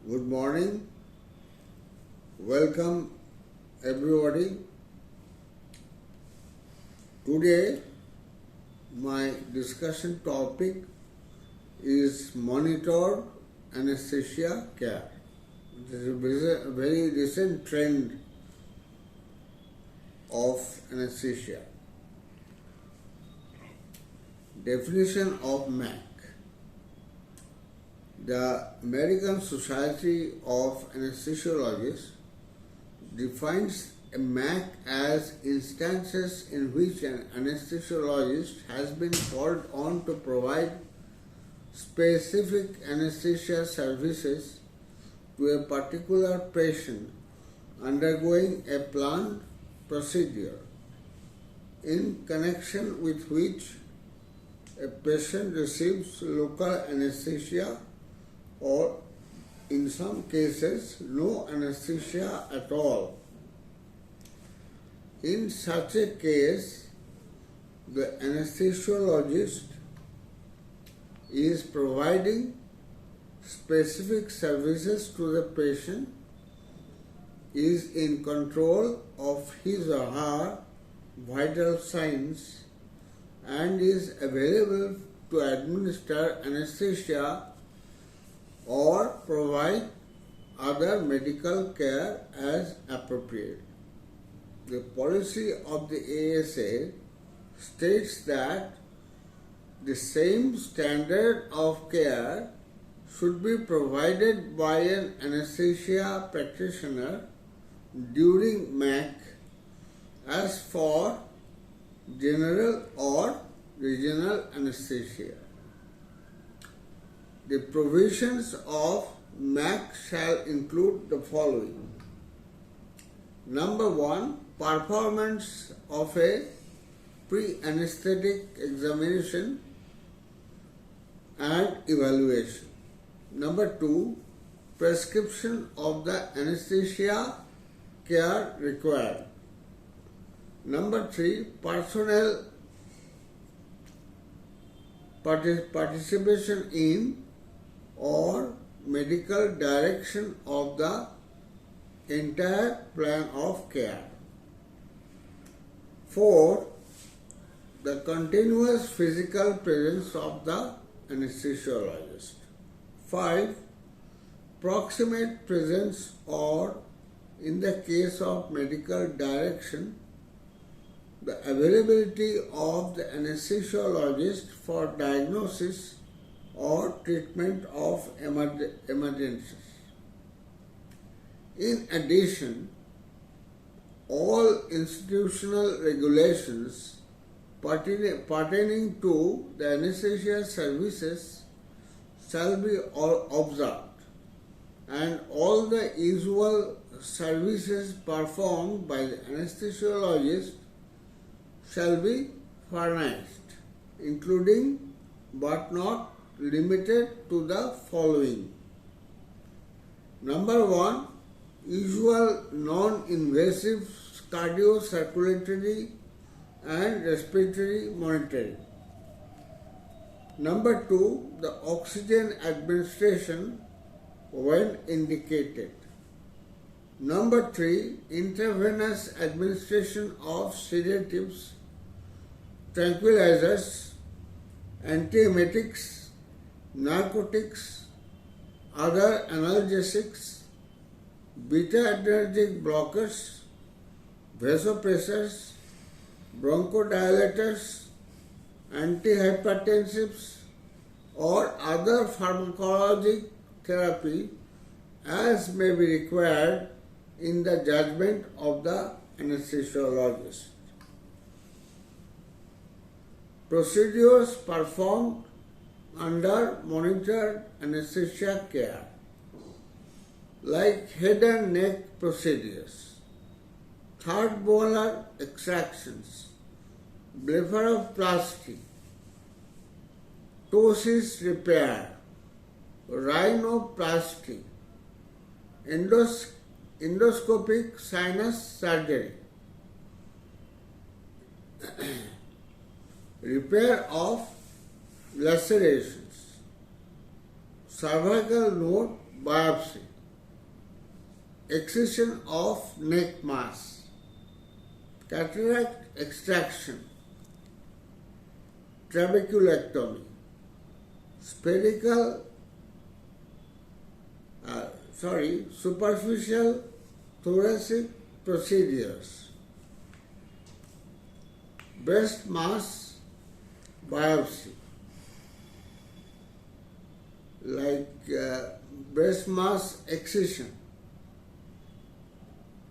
Good morning. Welcome everybody. Today my discussion topic is monitor anesthesia care. This is a very recent trend of anesthesia. Definition of MAC. The American Society of Anesthesiologists defines a MAC as instances in which an anesthesiologist has been called on to provide specific anesthesia services to a particular patient undergoing a planned procedure, in connection with which a patient receives local anesthesia or in some cases no anesthesia at all. In such a case, the anesthesiologist is providing specific services to the patient, is in control of his or her vital signs, and is available to administer anesthesia or provide other medical care as appropriate. The policy of the ASA states that the same standard of care should be provided by an anesthesia practitioner during MAC as for general or regional anesthesia. The provisions of MAC shall include the following. Number 1, performance of a pre-anesthetic examination and evaluation. Number 2, prescription of the anesthesia care required. Number 3, personnel participation in or medical direction of the entire plan of care. 4, the continuous physical presence of the anesthesiologist. 5, proximate presence or, in the case of medical direction, the availability of the anesthesiologist for diagnosis or treatment of emergencies. In addition, all institutional regulations pertaining to the anesthesia services shall be observed, and all the usual services performed by the anesthesiologist shall be furnished, including but not limited to the following. Number 1, usual non-invasive cardiocirculatory and respiratory monitoring. Number 2, the oxygen administration when indicated. Number 3, intravenous administration of sedatives, tranquilizers, antiemetics, narcotics, other analgesics, beta-adrenergic blockers, vasopressors, bronchodilators, antihypertensives, or other pharmacologic therapy as may be required in the judgment of the anesthesiologist. Procedures performed under monitored anesthesia care, like head and neck procedures, third molar extractions, blepharoplasty, ptosis repair, rhinoplasty, endoscopic sinus surgery, repair of lacerations, cervical node biopsy, excision of neck mass, cataract extraction, trabeculectomy, superficial thoracic procedures, breast mass biopsy, like breast mass excision,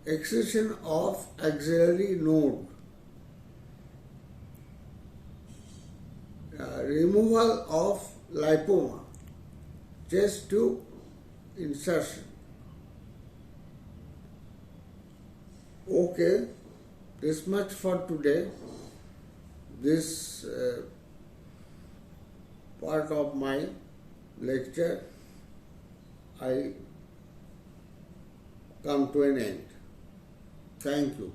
excision of axillary node, removal of lipoma, chest tube insertion. Okay, this much for today. This part of my lecture I come to an end. Thank you.